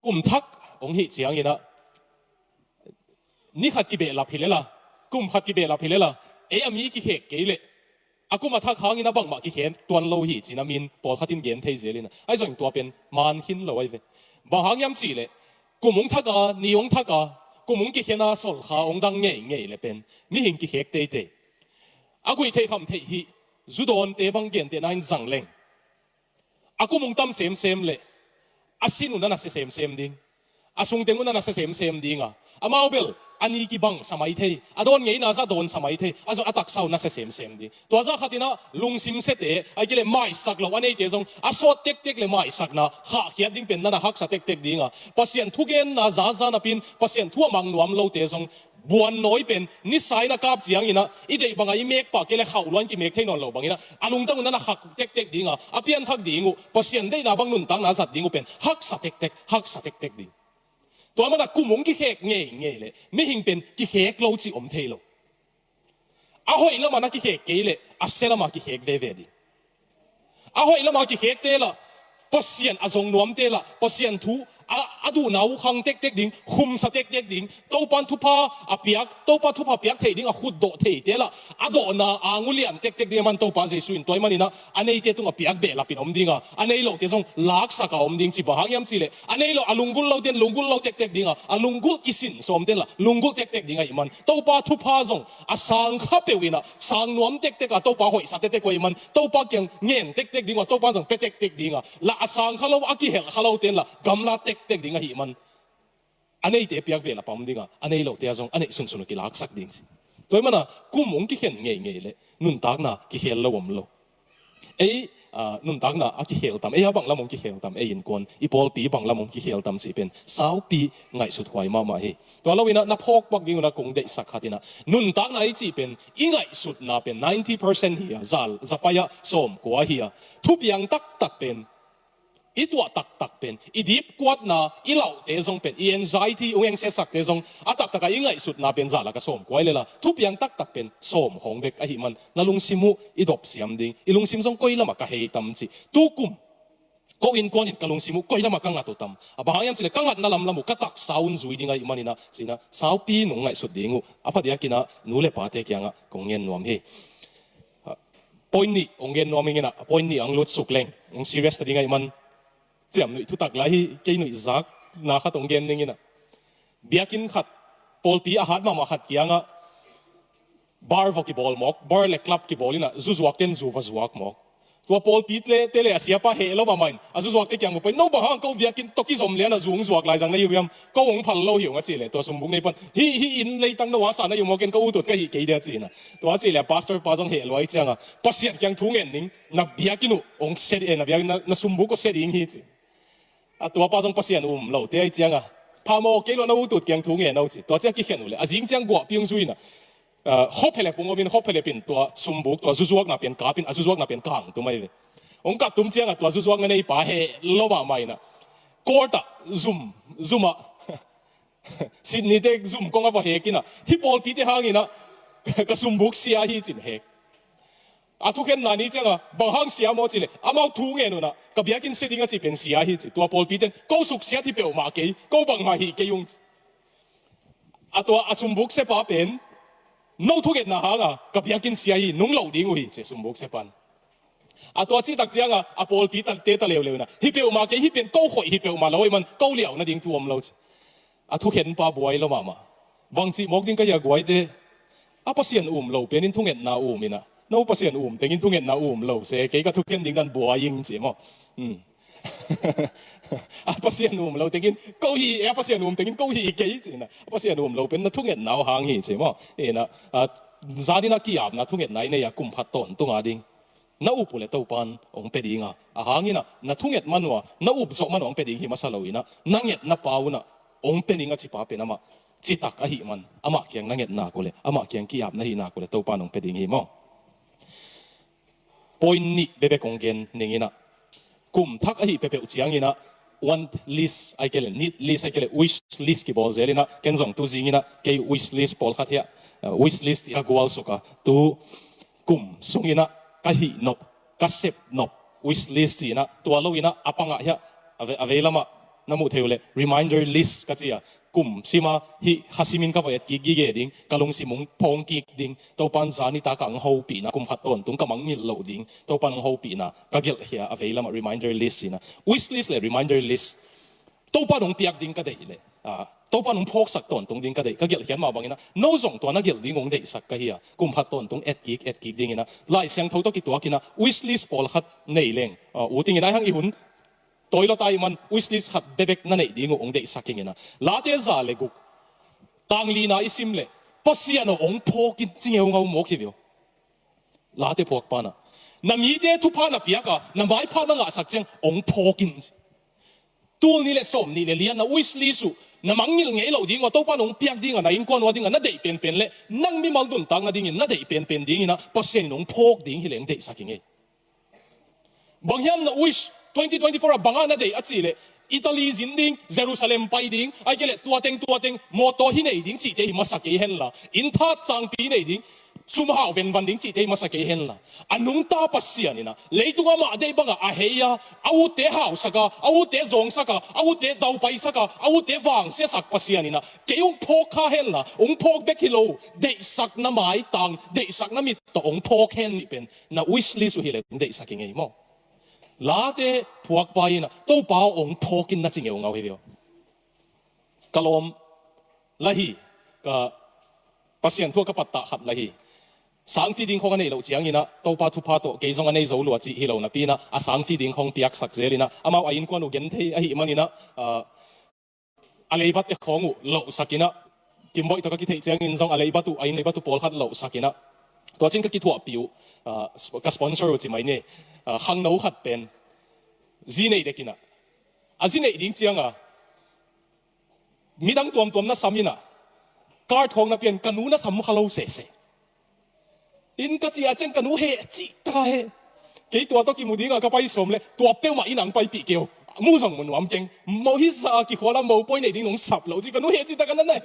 kum thak ong hi chiang ina ni khat ki be la philela kum khat ki be la philela e ami ki khek keile akuma thak hang ina bang ma ki khen tuan lo hi china min pol khatin gen thei zelina ai zong tua pen man hin lo ai ve ba hang yam si le kumung thaka ni ong thaka kumung ki khena sol kha ong dang ngei ngei le pen mi hin ki khek te te agui thei kham thei hi zudon te bang gen te nain zang leng akumung tam sem le asinu na se sem ding asung tengu na se sem dinga amau bel ani ki bang samai thei adon ngei na za don samai thei azo atak sau na se sem ding to za khatina lungsim se te ai kile mai sak lo anei te jong aso tek le mai sak na kha khiat ding pen na hak sa tek dinga pasien thugen na za na pin pasien thu mang nuam lo te jong buan noi pen ni sai na kap chiang ina i dei banga i mek pa kele khau luan ki mek thein non lo bangina alung tang na hak tek dinga apian thak dingu pasien dei na bang nun tang na zat dingu pen hak sa tek dingตัวมันกูมงกี่เขกเงี้ยเลยไม่หิงเป็นกี่เขกเราจีอมเทโลอาหอยแล้วมันกี่เขกเกยเลยอาเซลมากี่เขกเดเวดีอาหอยแล้วมากี่เขกเตละปเสียนอาจงนวมเตละปเสียนทูอาดูนาวขังเต็กดิ่งคุมสเต็กดิ่งตัวปันทุพาอาเปียกตัวปันทุพาเปียกเทดิ่งอาขุดโดเทเตละอาโดนาอางุเลียนเต็กดิ่งมันตัวปันเจสุนตัวมันนี่นะอันนี้เตตุงอาเปียกเดละปินอมดิ่งอันนี้โลเตจงลักสักอมดิ่งสิบหางยามสิเลยอันนี้โลอาลุงกุลเราเตนลุงกุลเราเต็กดิ่งอาลุงกุลกิสินสมเตนละลุงกุลเต็กดิ่งไอ้มันตัวปันทุพาจงอาสังขับเปวินะสังนวมเต็กอะตัวปันหอยสัตเต็กไว้มันตัวปันยังเงี้ยเต็กดิ่งว่าตัวปันจงเต็กดิ่งละอาสังเขาเราอากิเฮลเขาเราเตนละกำลังเต็กดิ่งไอ้มันอันนี้เตียเปียกเวลาปั๊มดิ่งอันนี้เราเตียจงอันนี้สุนกิลักสักดิ่งสิตัวมันนะกูมงกิเห็นเงี้ยเลยนุนตักนะกิเฮลละวมโลนุนตักนะอากิเฮลตามบังละมงกิเฮลตามยินกวนอีพอลปีบังละมงกิเฮลตามสิเป็นสาวปีไงสุดหวยมาเฮตัวเราวินะนับพกปักดิ่งนะคงได้สักขัดนะนุนตักนะไอจีเป็นอีไงสุดนะเป็น90%เฮียจะไปะสมกว่าเฮียทุบยังตักเป็นอีตัวตักเป็นอีดิบกวดนะอีเหล่าเตจงเป็นอีเอ็นไซที่องค์เสสักเตจงอาตักอีไงสุดนะเป็นจ่าละก็สมกวยเลยล่ะทุบยังตักเป็นสมของเด็กไอ้มันนั่ลุงซิมุอีดบเสียมดิ่งอีลุงซิมจงก้อยละมากะเฮตัมจีตุกุมก็อินกวนอินกะลุงซิมุก้อยละมากังอัตุตัมบางอย่างสิเลยกังอัดนั่นลำมุกตักสาวน์จุยดิ่งไอ้มันนี่นะสินะสาวปีนุ่งไงสุดดิ่งพัดยากินะนูเลปาเตกยังอ่ะกงเงินนวมเฮพอยนี่องเงินนวมเงี้ยนะพอยนี่อังลุดสุกเลงองซีเรียสดิ่งไอ้มันเจียมหนุ่ยทุตักไหลเกยหนุ่ยซักนาขัดตรงเกนนึงนี่นะเบียกินขัดปอลปีอาหารมาขัดเกียงอ่ะบาร์วอกิบอลมอกบาร์เล็กคลับกิบอลนี่นะจูจวักเต้นจูฟาจวักมอกตัวปอลปีเตะอาเซียป้าเฮโลบามันจูจวักเตะเกียงมุไปโน้บางเขาเบียกินตกิสมเลี้ยนะจูงจวักหลายจังในยูยมก็หงพันโลหิวงั้นสิเลยตัวสมบุกในปันฮีอินเลยตั้งนวาสานในยูมอกินก็อุตุก็ฮีเกยเดียจีนะตัวสิเลยพาสเตอร์ป้าจงเฮโลไอเจียงอ่ะปัสเซียนเกียงทุ่งเงินนิ่งนับเบียกินุองเซดีนับเบียกินัสมบุกก็เซดีอิงฮีจีตัวป้าจงปัสเซียนเราเตะไอเจียงอ่ะพาโมเกลโนอุตุเกียงทุ่งเงินเอาจีตัวเจ้ากิเห็นเลยจิงเจียงกัวพิงซุยนะฮอปเฮเลปุ่งบินฮอปเฮเลปินตัวสมบุกตัวจุจวักน่ะเป็นกาปินจุจวักน่ะเป็นกางตัวไม่เลยองกัดตุ้มเจียงตัวจุจวักนั่นไอ้ป้าเฮโลบาไม่นะกอร์ตซุมอ่ะสินี่เด็กซุมกงอ่ะว่าเฮกินะฮิปโปลปีเตหางินะก็สมบุกเสียฮีจินเฮทุกเห็นนานี่เจ้าบางห้างเสียหมดเลยอามาทุ่งเงินนู่นนะกับเบียกินเสดิ้งก็จะเป็นเสียฮีจิตัวปอลปีเตนก็สุกเสียที่เปล่ามาเกยก็บางมาฮีเกยงตัวสมบุกเสปาเป็นโน้ทุกเห็นนะฮะกับเบียกินเสียฮีนุ่งเหล่าดิ้งฮีเจสมบุกเสปันตัวจีตักเจ้าปอลปีตันเตะเร็วๆนะฮีเปล่ามาเกยฮีเป็นก็หอยฮีเปล่ามาแล้วมันก็เหลียวนะดิ้งตัวมันเราทุกเห็นปาบวยแล้วมาบางทีมอกดิ้งก็อยากบวยเดปัสเซียนเราเป็นทุ่งเห็นนามินะน้องปัสเซียนแต่กินทุ่งเงินนาเราเสกก็ทุกเงินดิ่งกันบัวยิงสิมั้งปัสเซียนเราแต่กินเก้าอี้ปัสเซียนแต่กินเก้าอี้เกยสินะปัสเซียนเราเป็นทุกเงินนาหางหิสิมั้งนะซาดินักกี้อาบนะทุกเงินไหนเนี่ยกุมพัดต้นตุงอาดิ่งน้าอุปเลยตัวปันองเป็ดดิ่งหางหินะทุกเงินมันวะน้าอุปสมันองเป็ดดิ่งหิมาสลาวินะนั่งเงินน้าปาวนะองเป็ดดิ่งก็จิปาเป็นอะมาจิตักอะหิมันอะมาเกียงนั่งเงินนากูเลยอะมาเกียงกี้อาบนะหินากูเลยตัวปันองเป็ดดิ่งหิมั้งพอยนี่เบเบคงเกนนี่งินะกุมทักไอ้เบเบอุจยังงินะ want list ไอ้เกลneed list ไอ้เกล wish list กี่บอลเจลินะเกนส่งตัวจริงงินะเกย wish list พอลขัดเฮีย wish list อีกกวาลสุกะตัวกุมส่งงินะกะหินบกะเซบนบ wish list นะตัวเรางินะอปังอะเฮียเอาเวลามา na mu theo le reminder list ka chia kum sima hi hasimin ka vai ki gi ge ding kalong simung phong ki ding to pan zani ta kang ho pi na kum haton tung ka mang mil lo ding to pan ho pi na ka gel hia available reminder list ina wish list le reminder list to pa nong piak ding ka dei le to pa nong phok sak ton tung ding ka dei ka gel hian ma bangina no zong to na gel ding ong dei sak ka hia kum haton tung et ki ding ina lai sang tho to ki to kina wish list pol khat nei leng u ting ina hang i hun tôi lo tay man wishlist hat bebek na nei ding ong dei saking ina la te za le guk tang li na isim le pasiano ong phokin chingeu ngau mo khivio la te phok pa na mi te thu pha na piaka na mai pha na nga sak cheng ong phokin tul ni le som ni le lian na wishlist su na mangil ngei lo ding to pa nong piak ding na in kon wa ding na dei pen pen le nang mi mal dun tang na ding na dei pen pen ding ina pasien nong phok ding hi leng dei saking e bangyam na wish 2024 bangana day at sile Italy zinding Jerusalem pai ding ai kele tuateng moto hi nei ding chi te masake hen la in tha chang pi nei ding sumhau ven van ding chi te masake hen la anung ta pasian ina leitunga ma dei banga a heya au te hau saka au te zong saka au te dau pai saka au te wang se sak pasian ina keung phok kha hen la ong phok be kilo dei sak na mai tang dei sak na mit to ong phok hen ni pen na wish list hi le dei saking ei mo lá te phuak pa ina to pao ong thokin na chingeu ngau hevio kalom lahi ka pasien thua ka patta khat lahi sang feeding khong anei lo chiang ina to pa thu pha to ke zong anei zo lo chi hi lo na pina a sang feeding khong piak sak zelina ama a in kwanu gen thei a hi manina alei bat te khongu lo sakina kimboi to ka ki thei chiang in zong alei batu ai nei batu pol khat lo sakina to chin ka ki thua piu ka sponsor chi mai ne hang nấu khát pen gì này đấy kina gì này đỉnh chiang mi dang tuam na samina card khong na pen kanu na sam khalo se in ka chia cheng kanu he chi ta he ke tua to ki mudi nga ka pai som le tua pe ma inang pai pi keu mu song mun wam keng mo hi sa ki khola mo poi nei ding nong sap lo chi kanu he chi ta kan na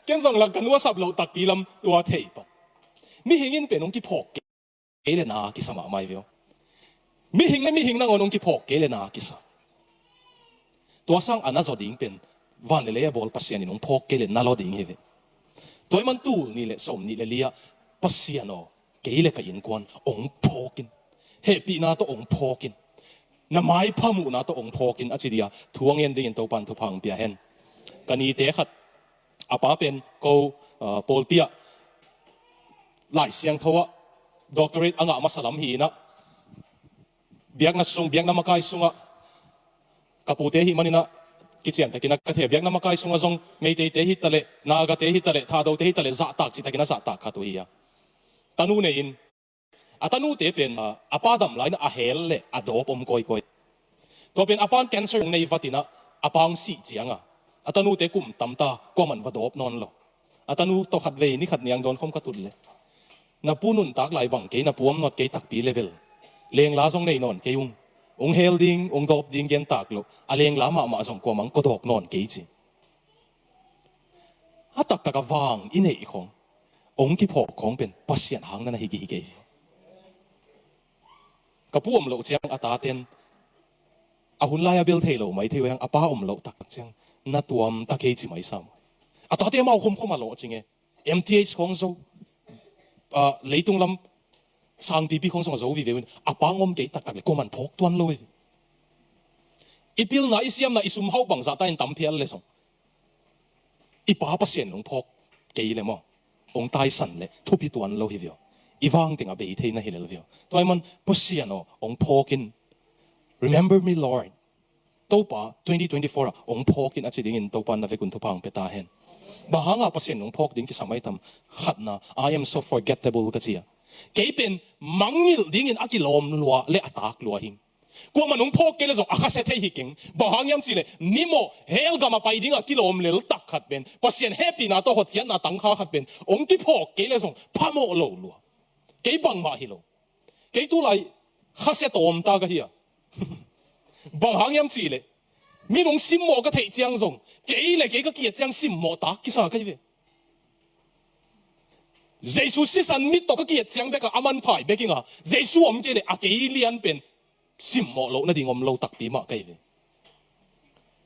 ken song la kanu sap lo tak pi lam tua thei pa mi hingin pe nong ki phok ke le na ki sama mai veo mi hing na ngonong ki phok ke le na kisa to sang ana zo ding pen van le bol pasian ni nong phok ke le na lo ding heve toy man tu ni le som ni le lia pasiano ke le ka in kon ong phokin he pi na to ong phokin na mai phamu na to ong phokin achidia thuang en ding to pan thu phang pia hen kani te khat apa pen ko pol pia lai siang thowa doctorate anga masalam hi na biak na makai sunga kapute hi manina kichian takina kathe biak na makai sunga zong meite te hi tale naga te hi tale thado te hi tale za tak chi takina za tak khatu hi ya tanu ne in atanu te pen apadam lain a hel le adop om koi to pen apan cancer nei vatina apang si chianga atanu te kum tamta ko man vadop non lo atanu to khat ve ni khat niang don khom katul le na punun tak lai bang ke na puam not ke tak pi level leng la zong nei non ke yung ong hel ding ong dop ding gen tak lo aleng la ma zong ko mang ko dok non ke chi atak taka wang inei khong ong ki phok khong pen pasien hang na hi ki ke ka puam lo chiang ata ten a hun lai bil thei lo mai thei hang apa om lo tak chiang na tuam ta ke chi mai sam ata te mau khom khom a lo chinge mth khong zo leitung lam sang ti pi khong song zo vi ve apang om ke tak tak le ko man phok tuan lo ipil na isiam na isum hau bang za ta in tam phial le song ipa pasien nong phok ke le mo ong tai san le thu pi tuan lo hi vio iwang tinga be thei na hi le vio toy man pasien no ong phokin remember me lord topa 2024 ong phokin achi ding in topa na ve kun thu pang pe ta hen bahanga pasien nong phok ding ki samai tam khatna I am so forgettable ka chia ke pen mangil ding in akilom lua le atak lua hing ko manung phok ke le zo akhase thei hi king bahangyam chile mimo helga ma pai ding akilom le tak khat ben pasien happy na to hot hian na tang kha khat ben ong ki phok ke le zong phamo lo lua ke bang ma hi lo ke tu lai khase tom ta ga hi bahangyam chile mi nong sim mo ka thei chiang zong ke le ke ka ki chiang sim mo ta ki sa ka ve Jesus si san mit to ka ki chiang be ka aman phai be ki nga Jesus om ke le a ke lian pen sim mo lo na ding om lo tak pi ma kai ve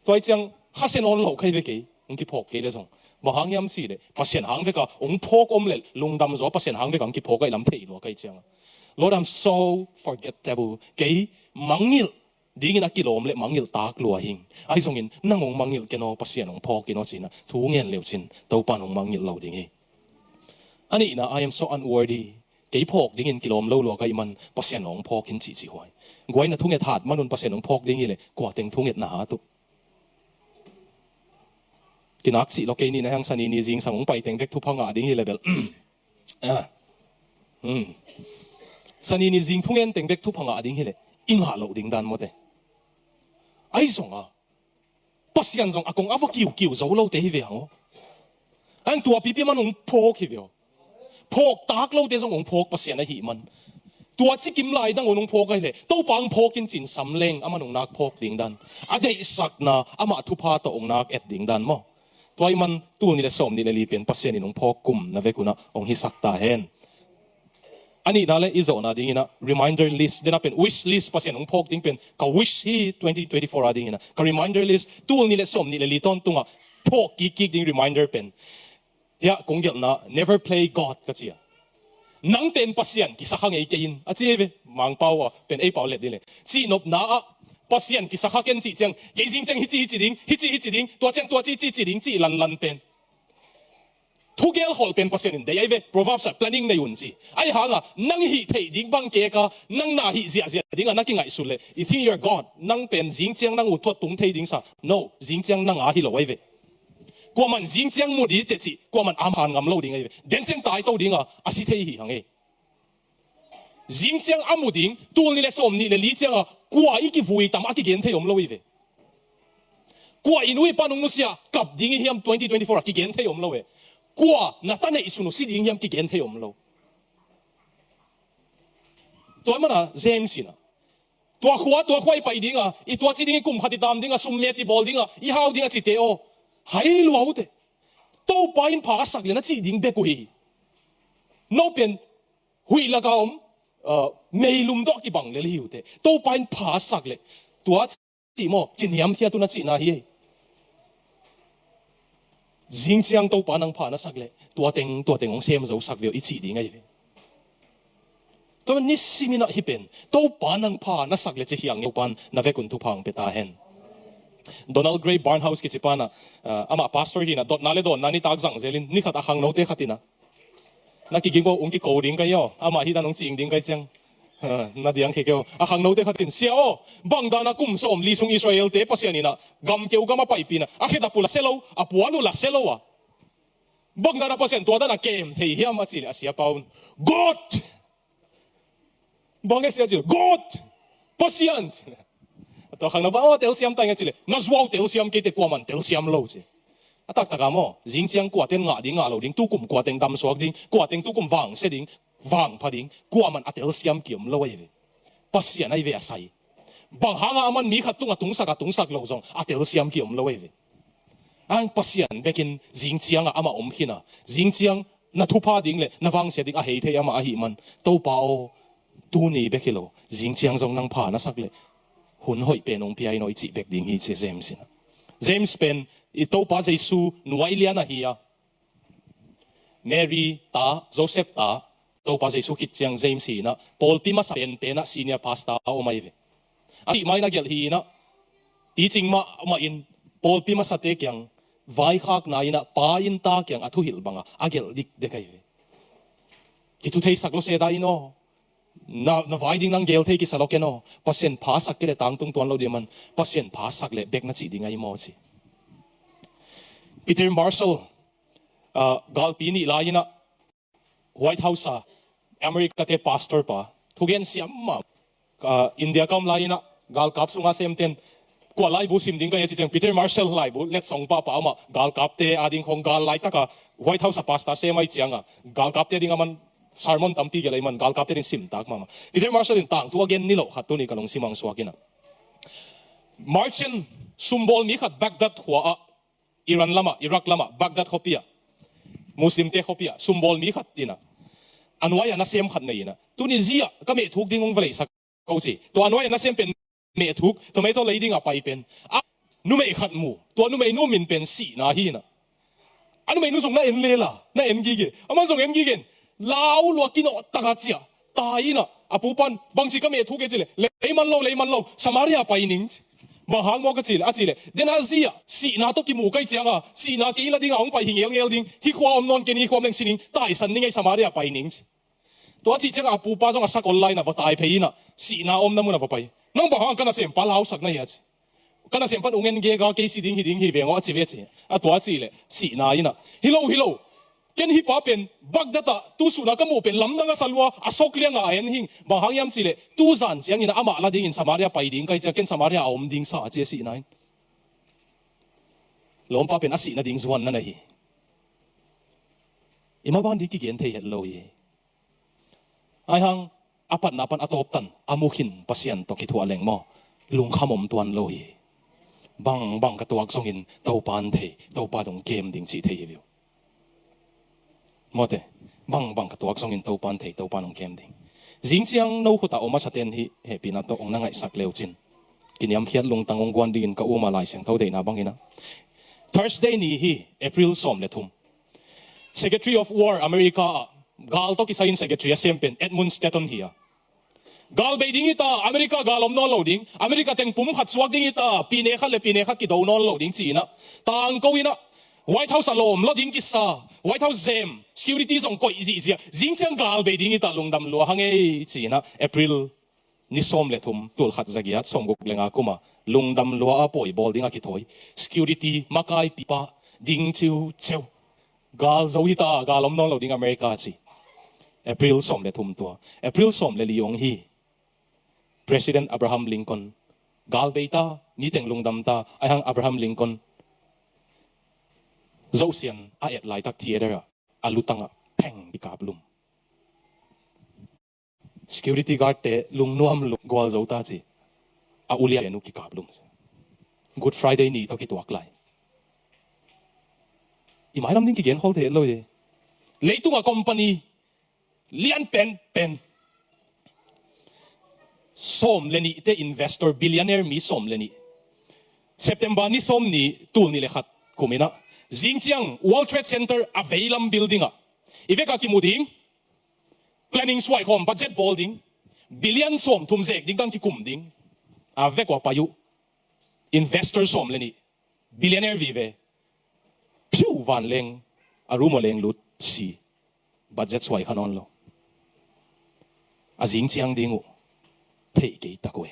ตัวจังข้าเส้นอ่อนเหลาใครไปกี่องค์ที่พกกี่เลยส่งมาหางยำสิเลยภาษาหางไปก็องค์พกอมเลยลุงดำจ้ภาษาหางไปก็องค์ที่พกก็ลำเทียนว่าใครจัง Lord I'm so forgettable กี่มังงิลดิ้งนักกิโลมเลยมังงิลตากลัวหิงไอ้ส่งอินนั่งองมังงิลกันเอาภาษาองพกกินเอาสินะทุ่งเงินเหลวสินตัวปานองมังงิลเหลาดิ้งอันนี้นะ I am so unworthy กี่พกดิ้งอินกิโลมเหลาลัวกันมันภาษาองพกกินจีหวยกวยนะทุ่งเงินถาดมันนุนภาษาองพกดิ้งเลยกว่าเต็งทุ่งเงินหนาตุกินักสิโลกนี้นะฮังสันนี่จิงสังไปเต็งเด็กทุพงาดิ้งเลยเบลสันนี่จิงทุ่งเงินเต็งเด็กทุพงาดิ้งเลยอิงหาเหลาดิ้งดันหมดเลยไอ้ส่งอ่ะภาษาส่งอากงอาวกิ้วจะเหลาเตะหิวอันตัวพี่มันองพกหิวพกตากเหลาเตะส่งองพกภาษาในหิมันตัวที่กิมไล่ดังองพกเลยตัวปังพกกินจินสำเร็งอามันองนักพกดิ้งดันอเดสักนะอามาทุพาตัวองนักเอ็ดดิ้งดันมั้งตัวมันตัวนี้เลยสมนี่เลยลีเป็นภาษานี่องพกกุมนะเวกุนะองฮิสักตาเห็นอันนี้นั่นแหละอีโซนะดิ้งนะ reminder list เดี๋ยวนะเป็น wish list ภาษาองพกดิ้งเป็นก็ wish ที่2024ดิ้งนะก็ reminder list ตัวนี้เลยสมนี่เลยลีต้นตัวพกกิ๊กดิ้ง reminder เป็นเฮ้ยคงจะนะ never play God ก็เจียนังเป็นภาษากิสักข้างไอ้เกินอาเจียเวมังเปาอ่ะเป็นไอ้เปาเล็ดดิเลยจีนบนาภาษากิสักข้างกันจีจังยิ่งจังฮิจิดิ้งตัวจังตัวจีดิ้งจีลันเป็นทุกอย่างหอลเป็นภาษาอินเดียเว proverbs planning ในยุ่นจีไอ้หางอ่ะนังฮิเทดิ้งบังเกกะนังนาฮิเสียดิ้งอ่ะนักกินไงสุดเลย you think you're God นังเป็นยิ่งจังนังอุทวตุงเทดิ้งซะ no ยิ่งจังนังอาฮิโลไว้เวกว่ามันยิ่งจังมุดีเตจิกว่ามันอามหานงำโลดิ้งไงเด่นจังตายโตดิ้งอ่ะอาศิเทฮิหังเอยิ่งจังอามุดิ้งตัวนี้เลยสมนี่เลยลีจังอ่ะกว่าอีกvuiตามอากิเกนเทยมโลไว้เวกว่าอินุยปานุงนุเสียกับดิ้งเฮียม2024กิเกนเทยมโลเวกว่านัตตาเนอิสุนุสิดิ้งเฮียมกิเกนเทยมโลตัวมันอ่ะเจมสินะตัวขวายไปดิ้งอ่ะอีตัวจีดิ้งกุมขัดตามดิ้งอ่ะซุ่มเมติบอลดิ้งอ่ะอีฮาวดิ้งอ่ะจิเตโอให้รู้เอาเถอะตัวไปอินพาสักเลยนะจีดิ้งเบกุยโนเป็นหุยละกอมไม่ลุมดอกกี่บังเลยหิวเตะตัวไปอินพาสักเลยตัวจีโมกินยำเทียตัวนั้นจีน่าเฮียจิงเชียงตัวปานังพานะสักเลยตัวเต็งของเซมจะสักเดียวอีจีดิ้งไงเว้ยตัวมันนิสิมินะฮิเป็นตัวปานังพานะสักเลยจะเฮียงตัวปานนาเวกุนทุพังเปตาเห็นDonald Gray Barnhouse กิจปานะอามา pastor ที่นะดอทนาเลดอนนานี่ตากสังเซลินนี่ขัดอาคังโนเตขัดนะนักกิจก็องค์กิโกดิ้งกันย่ออามาที่นั่นองค์จิงดิ้งกันจังนาดียงเกี่ยวอาคังโนเตขัดเสียวบังดานะกุมสมลีซุงอิสราเอลเตปัสยานี่นะกำเกี่ยวกับมาไปปีนะอาคิดาปุละเซโลอาปัวนุละเซโลวะบังดานะปัสยานตัวดานะเกมเทียมาสิอาเซียปาวน์ God บังเอเซียจิ God ปัสยานตัวข้างนอกเตลเซียมตั้งยังจิเลยนัสวาวเตลเซียมเกตกว่ามันเตลเซียมโลจิตักตะกามอจิงเซียงกว่าเต็งงาดิ้งงาโลดิ้งตู้กุ่มกว่าเต็งดำสวกดิ้งกว่าเต็งตู้กุ่มวางเสดิ้งวางพอดิ้งกว่ามันเตลเซียมเกี่ยมโลไอเวปัสยานไอเวอใส่บางหางมันมีขัดตุงสักโลจงเตลเซียมเกี่ยมโลไอเวอันปัสยานเบกินจิงเซียงอามาอมหินะจิงเซียงนัทุพาดิ้งเลยนัวางเสดิ้งเฮเทียมาหิมันตู้ป่าโอตูนี่เบกิโลจิงเซียงจงนังผ่านะสักเลยหุ่นหอยเป็นองพี่ไอ้น้อยจีเบกดิ้งฮีเจเจมส์นะเจมส์เป็นอีโตป้าเจสูนวยเลียนะฮีอะแมรี่ตาโจเซฟตาโตป้าเจสูคิดจังเจมส์นะพอลปีมาสเป็นนะซีเนียร์พาสต้าเอาไม่เวอาทิไม่นักเกลฮีนะที่จริงมาอินพอลปีมาสเตกยังไว้ขากนายนะป้าอินตากยังอัตุหิลบังอะอาเกลดิกเด็กไอเวกิตุเทสักโลเซดาอิโนna vai ding nang gel thei ki salokeno pasien phasak ke le tang tung ton lo de man pasien phasak le bek na chi ding ai mo chi Peter Marshall galpi ni laina White House America te pastor pa thugen siam ma India kam laina gal kap sunga semten kwa lai bu sim ding ka chi chang Peter Marshall lai bu let song pa ma gal kap te ading khong gal lai taka White House pastor semai chianga gal kap te ding man sermon tampi gelai man gal kapte sim tak mama Peter Marshall in tang tu again nilo khat tu ni kalong simang swakina Marchin sumbol mi khat Baghdad khwa Iran lama Iraq lama Baghdad khopia Muslim te khopia sumbol mi khat tina anwaya na sem khat nei na Tunisia ka me thuk dingong velai sak ko chi to anwaya na sem pen me thuk to me to leiding a pai pen nu mei khat mu to nu mei nu min pen si na hi na anu mei nu song na en le la na en gi ge ama song en gi gen lao lo ki no ta ga chia ta ina apu pan bang si ka me thu ge chile le man lo samaria pai ning bang hang mo ka chile a chile den azia si na to ki mu kai chianga si na ki la ding ong pai hing el ding hi kwa om non ke ni kwa meng sining tai san ning ai samaria pai ning to chi changa apu pa jong asak online va tai pheina si na om na mu na va pai nong bang hang kana sem pa lau sak na ya chi kana sem pan ungen ge ga ke si ding hi ve ngo chi ve chi a to chi le si na ina hilo ken hi pa pen bagdata tu su na ka mu pen lam na nga salwa asok liang a en hing bang hang yam chi le tu zan chiang ina ama la ding in samaria pai ding kai cha ken samaria om ding sa che si nai lom pa pen asi na ding zuan na hi ima ban di ki gen thei het lo ye ai hang apat na pan atop tan amuhin pasian to ki thua leng mo lung khamom tuan lo ye bang ka tuak songin to pan thei to pa dong kem ding chi thei hi mote bang ka tuak songin to pan thei to pa dong kem ding jing chiang no khuta oma saten hi he pina to ong na ngai sak leu chin kiniam khiat lung tangong gwan din ka uma lai seng tho de na bangina Thursday ni hi April som le thum Secretary of War America gal to ki sain secretary sempen Edmund Stanton hi gal be ding ita America galom non loading America teng pum khat suak ding ita pine khat ki do non loading chi na tang ko ina White House alom loading ki sa White House zem security song ko easy jing chang gal be ding ita lungdam lo hange chi na April ni som le thum tul khat zagiat som gok lenga kuma lungdam lo a poi bol ding a ki thoi security makai pipa ding chiu gal zo ita galom non loading America chi April som le thum to April som le liong hi President Abraham Lincoln gal beita ni teng lungdam ta ahang Abraham Lincoln zosian a et lai tak theater alutanga peng bikablum security guard te lungnuam gwal zota chi a ulia enu ki kablum Good Friday ni to ki tuak lai i mai lam ding ki gen hol the lo ye leitunga company lian pen som leni te investor billionaire mi som leni September ni som ni tul ni lekhat kumina Xinjiang World Trade Center availam building a iveka ki muding planning swai home budget building billion som thumzek ding dan ki kumding avekwa payu investor som leni billionaire vive piu van leng arumo leng lut si budget swai khanon lo a Xinjiang dingu thei ke takwe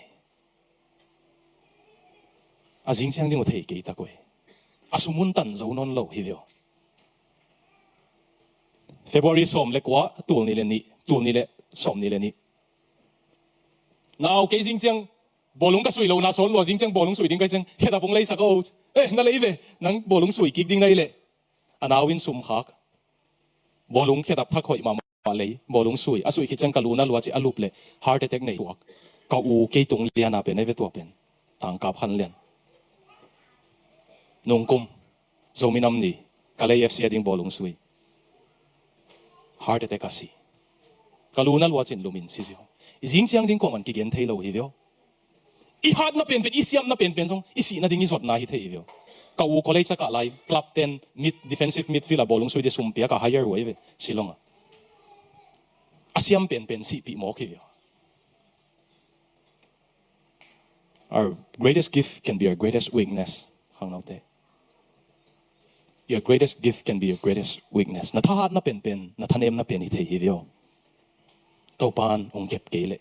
a Xinjiang dingu thei ke takwe asumun tan zo non lo hi veo February som le kwa tul ni le som ni le ni now ke Xinjiang bolung ka sui lo na son lo Xinjiang bolung sui ding kai chang heta bong lei sa ko na lei ve nang bolung sui ki ding nai le anawin sum khak bolung khetap thak hoi ma lei bolung sui asui khi chang kaluna lo chi alup le heart attack nei tuak ka u ke tung liana pe nei ve tu pen tang kap khan len nongkum zominam ni kalai fc ding bolung sui heart attack asi kaluna lo chin lumin si siu Xinjiang ding ko man ki gen thei lo hi veo i hat na pen isiam na pen song isi na ding izot na hi thei veo ka u college ka lai club 10 mid defensive midfielder bolung sui de sumpia ka higher way ve silonga asiam pen si pi mo ki veo our greatest gift can be our greatest weakness hang out there your greatest gift can be your greatest weakness na tha na pen na thanem na pen hi thei hi veo to pan ong kep ke le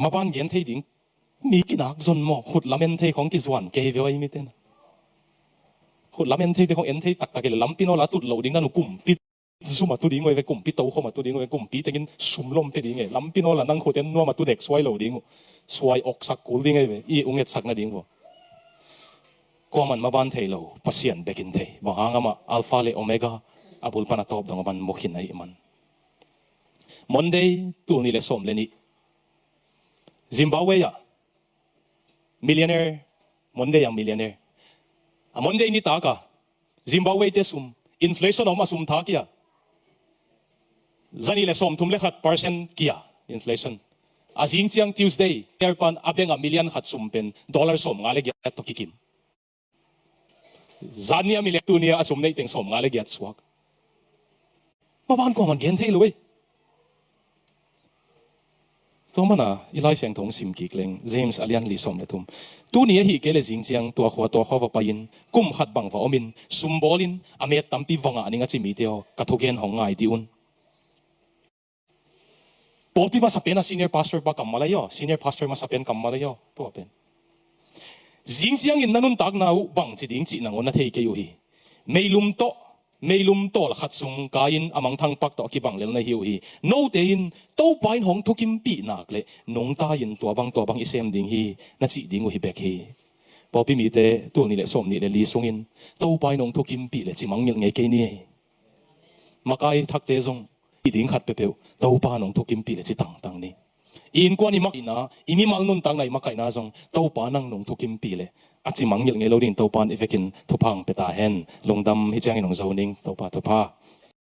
maban gen thei ding mi ki nak zon mo khut lamen thei khong ki zwan ke veo ai mi ten khut lamen thei te khong en thei tak tak le lampino la tut lo ding anu kum pit zuma tu ding we kum pit to khoma tu ding we kum pi tengin sumlom pe ding e lampino la nang khoten no ma tu dek swai lo ding swai ok sak kul ding e i unget sak na ding vo ko man maban thei lo pasien bekin thei ba hanga ma alpha le omega abul pana top dong man mokhin ai man Monday tu ni le som le ni Zimbabwe ya millionaire Monday yang millionaire a Monday ni ta ka Zimbabwe te sum inflation oma sum tha kia zani le som tum le khat percent kia inflation Azing chiang Tuesday airpan abenga million khat sumpen dollar som nga le gyat to kikim zania mi le tunia asum nei teng som nga le gyat swak maban ko man gen thei loi to mana ilai seng thong sim ki kleng James alian li som le thum tu ni hi ke le jing chiang to khawa pain kum khat bang wa omin sumbolin amet tampi wanga ninga chi mi teo kathogen hongai ti un Polpi masapena senior pastor ba kamalayo senior pastor masapen kamalayo to apen Jing siang in nanun tak nau bang chi ding chi nangon na thei ke yu hi meilum to la khat sung kain amang thang pak to ki bang lel na hiu hi no te in to pain hong thukim pi nak le nong ta in to bang isem ding hi na chi ding hi bek hi Polpi mi te tu ni le som ni le li sung in to pain hong thukim pi le chi mang ngel nge ke ni makai thak te zong iding khat pe peu to pa nong thukim pi le chi tang ni in kwani mak ina imi mal nun tang nai makai na zong to pa nang nong thukim pi le achi mangyel nge lo din to pan ifekin thupang peta hen longdam hi chang nong zoning to pa